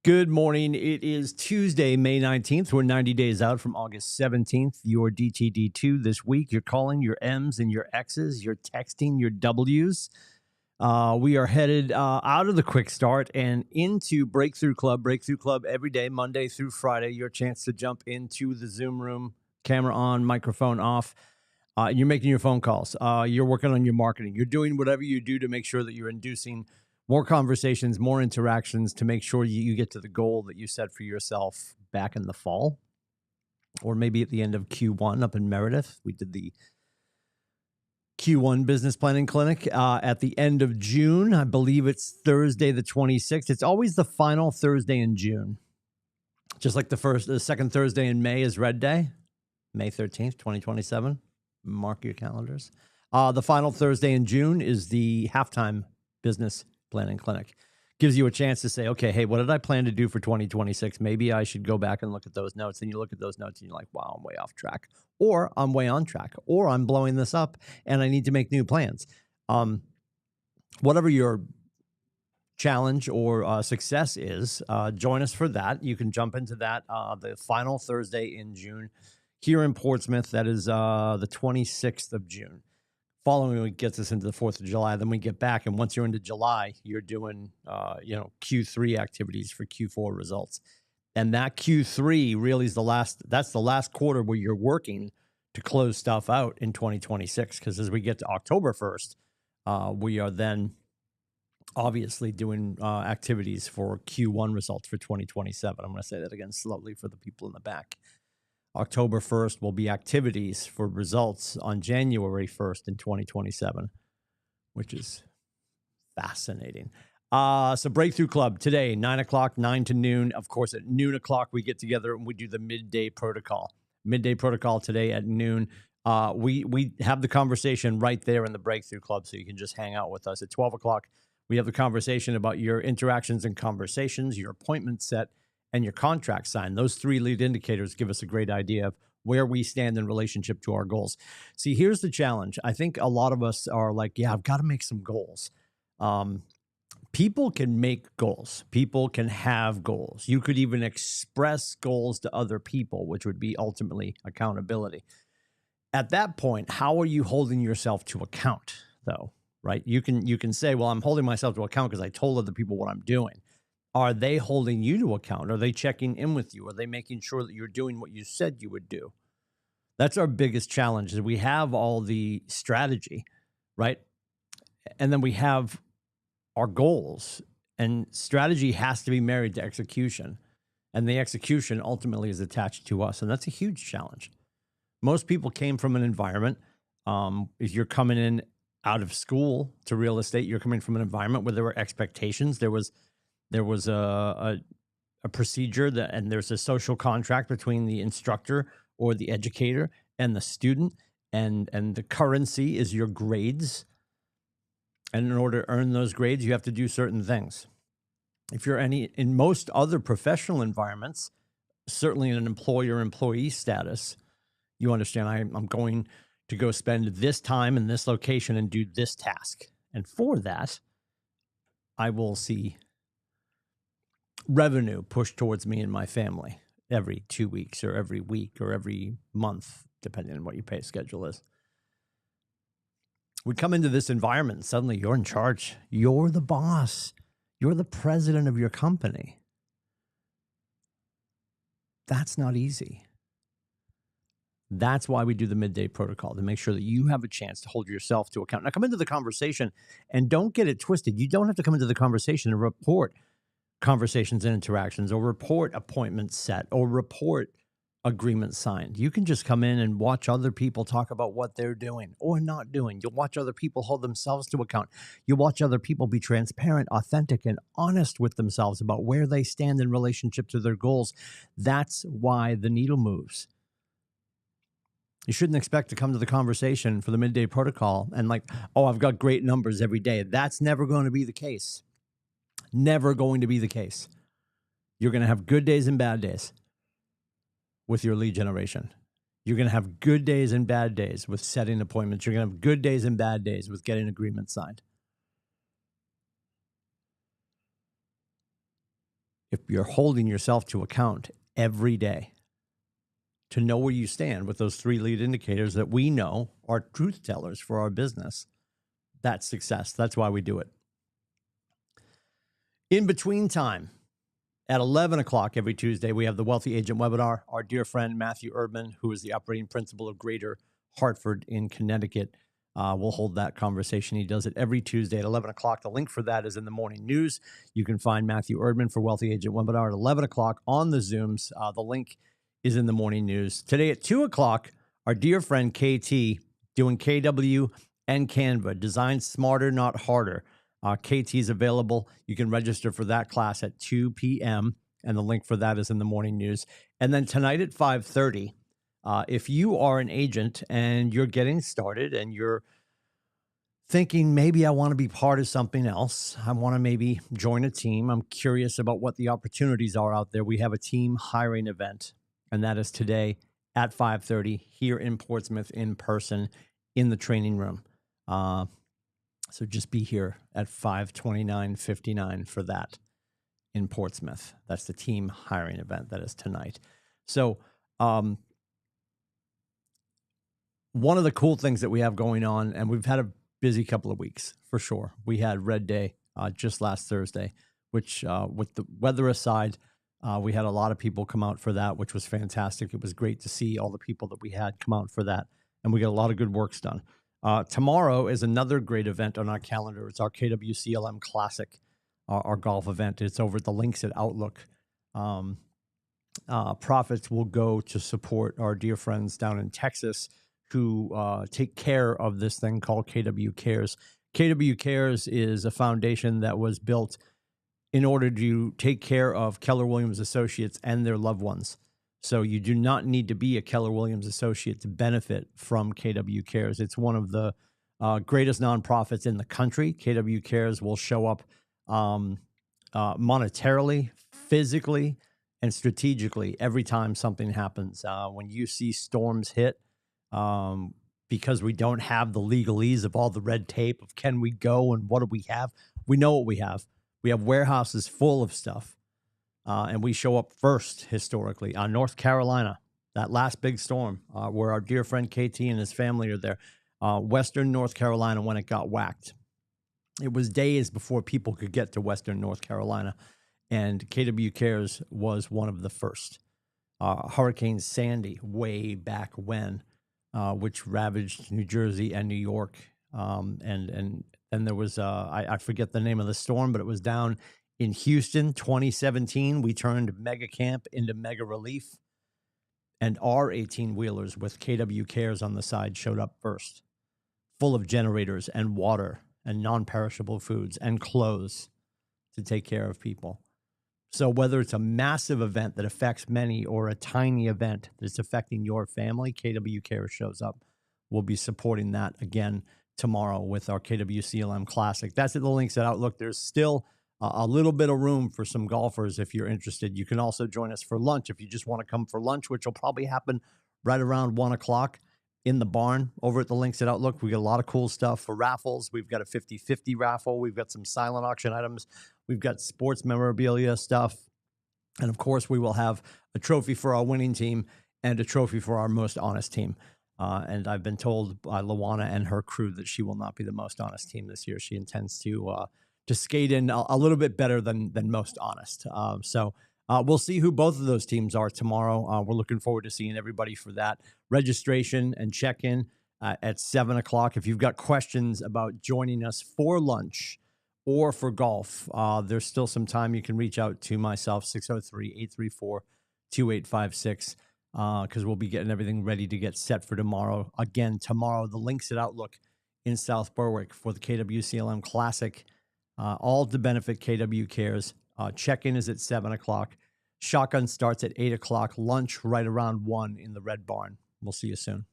Good morning. It is Tuesday, May 19th. We're 90 days out from August 17th. Your DTD2 this week. You're calling your M's and your X's. You're texting your W's. We are headed out of the quick start and into Breakthrough Club. Breakthrough Club every day, Monday through Friday. Your chance to jump into the Zoom room, camera on, microphone off. You're making your phone calls. You're working on your marketing. You're doing whatever you do to make sure that you're inducing more conversations, more interactions to make sure you get to the goal that you set for yourself back in the fall, or maybe at the end of Q1 up in Meredith. We did the Q1 business planning clinic at the end of June. I believe it's Thursday, the 26th. It's always the final Thursday in June. Just like the second Thursday in May is Red Day, May 13th, 2027. Mark your calendars. The final Thursday in June is the halftime business planning clinic. Gives you a chance to say, okay, hey, what did I plan to do for 2026? Maybe I should go back and look at those notes. And you look at those notes and you're like, wow, I'm way off track, or I'm way on track, or I'm blowing this up and I need to make new plans. Whatever your challenge or success is, join us for that. You can jump into that the final Thursday in June here in Portsmouth. That is the 26th of June. Following week gets us into the 4th of July. Then we get back, and once you're into July, you're doing Q3 activities for Q4 results. And that Q3 really is that's the last quarter where you're working to close stuff out in 2026. Because as we get to October 1st, we are then obviously doing activities for Q1 results for 2027. I'm going to say that again slowly for the people in the back. October 1st will be activities for results on January 1st in 2027, which is fascinating. So Breakthrough Club today, 9 o'clock, 9 to noon. Of course, at noon o'clock, we get together and we do the midday protocol. Midday protocol today at noon. We have the conversation right there in the Breakthrough Club, so you can just hang out with us. At 12 o'clock, we have the conversation about your interactions and conversations, your appointment set, and your contract signed. Those three lead indicators give us a great idea of where we stand in relationship to our goals. See, here's the challenge. I think a lot of us are like, yeah, I've got to make some goals. People can make goals. People can have goals. You could even express goals to other people, which would be ultimately accountability. At that point, how are you holding yourself to account, though? Right? You can say, well, I'm holding myself to account because I told other people what I'm doing. Are they holding you to account? Are they checking in with you? Are they making sure that you're doing what you said you would do? That's our biggest challenge, is we have all the strategy, right? And then we have our goals, and strategy has to be married to execution. And the execution ultimately is attached to us. And that's a huge challenge. Most people came from an environment. If you're coming in out of school to real estate, you're coming from an environment where there were expectations. There was a procedure and there's a social contract between the instructor or the educator and the student, and the currency is your grades. And in order to earn those grades, you have to do certain things. If you're in most other professional environments, certainly in an employer-employee status, you understand I'm going to go spend this time in this location and do this task. And for that, I will see revenue pushed towards me and my family every 2 weeks or every week or every month, depending on what your pay schedule is. We come into this environment and suddenly you're in charge. You're the boss. You're the president of your company. That's not easy. That's why we do the midday protocol, to make sure that you have a chance to hold yourself to account. Now, come into the conversation and don't get it twisted. You don't have to come into the conversation and report conversations and interactions, or report appointments set, or report agreements signed. You can just come in and watch other people talk about what they're doing or not doing. You'll watch other people hold themselves to account. You'll watch other people be transparent, authentic, and honest with themselves about where they stand in relationship to their goals. That's why the needle moves. You shouldn't expect to come to the conversation for the midday protocol and like, oh, I've got great numbers every day. That's never going to be the case. Never going to be the case. You're going to have good days and bad days with your lead generation. You're going to have good days and bad days with setting appointments. You're going to have good days and bad days with getting agreements signed. if you're holding yourself to account every day to know where you stand with those 3 lead indicators that we know are truth tellers for our business, that's success. That's why we do it. In between time, at 11 o'clock every Tuesday, we have the Wealthy Agent webinar. Our dear friend, Matthew Erdman, who is the operating principal of Greater Hartford in Connecticut, will hold that conversation. He does it every Tuesday at 11 o'clock. The link for that is in the morning news. You can find Matthew Erdman for Wealthy Agent webinar at 11 o'clock on the Zooms. The link is in the morning news. Today at 2 o'clock, our dear friend KT doing KW and Canva, Design Smarter, Not Harder. KT is available. You can register for that class at 2 p.m., and the link for that is in the morning news. And then tonight at 5:30, if you are an agent and you're getting started and you're thinking, maybe I want to be part of something else, I want to maybe join a team, I'm curious about what the opportunities are out there, we have a team hiring event, and that is today at 5:30 here in Portsmouth in person in the training room. So just be here at 5:29:59 for that in Portsmouth. That's the team hiring event. That is tonight. So one of the cool things that we have going on, and we've had a busy couple of weeks for sure. We had Red Day just last Thursday, which with the weather aside, we had a lot of people come out for that, which was fantastic. It was great to see all the people that we had come out for that, and we got a lot of good works done. Tomorrow is another great event on our calendar. It's our KWCLM Classic, our golf event. It's over at the links at Outlook. Profits will go to support our dear friends down in Texas who take care of this thing called KW Cares. KW Cares is a foundation that was built in order to take care of Keller Williams Associates and their loved ones. So you do not need to be a Keller Williams associate to benefit from KW Cares. It's one of the greatest nonprofits in the country. KW Cares will show up monetarily, physically, and strategically every time something happens. When you see storms hit, because we don't have the legalese of all the red tape of can we go and what do we have, we know what we have. We have warehouses full of stuff. And we show up first historically on North Carolina, that last big storm where our dear friend KT and his family are there. Western North Carolina, when it got whacked, it was days before people could get to Western North Carolina. And KW Cares was one of the first. Hurricane Sandy, way back when, which ravaged New Jersey and New York. And there was, I forget the name of the storm, but it was down in Houston, 2017, we turned mega camp into mega relief, and our 18-wheelers with KW Cares on the side showed up first, full of generators and water and non-perishable foods and clothes to take care of people. So whether it's a massive event that affects many or a tiny event that's affecting your family, KW Cares shows up. We'll be supporting that again tomorrow with our KWCLM Classic. That's at the links at Outlook. There's still a little bit of room for some golfers if you're interested. You can also join us for lunch if you just want to come for lunch, which will probably happen right around 1 o'clock in the barn over at the links at Outlook. We got a lot of cool stuff for raffles. We've got a 50-50 raffle. We've got some silent auction items. We've got sports memorabilia stuff. And of course, we will have a trophy for our winning team and a trophy for our most honest team. And I've been told by Luana and her crew that she will not be the most honest team this year. She intends to skate in a little bit better than most honest. So we'll see who both of those teams are tomorrow. We're looking forward to seeing everybody for that. Registration and check-in at 7 o'clock. If you've got questions about joining us for lunch or for golf, there's still some time. You can reach out to myself, 603-834-2856, because we'll be getting everything ready to get set for tomorrow. Again, tomorrow, the links at Outlook in South Berwick for the KWCLM Classic. All to benefit KW Cares. Check-in is at 7 o'clock. Shotgun starts at 8 o'clock. Lunch right around 1 in the Red Barn. We'll see you soon.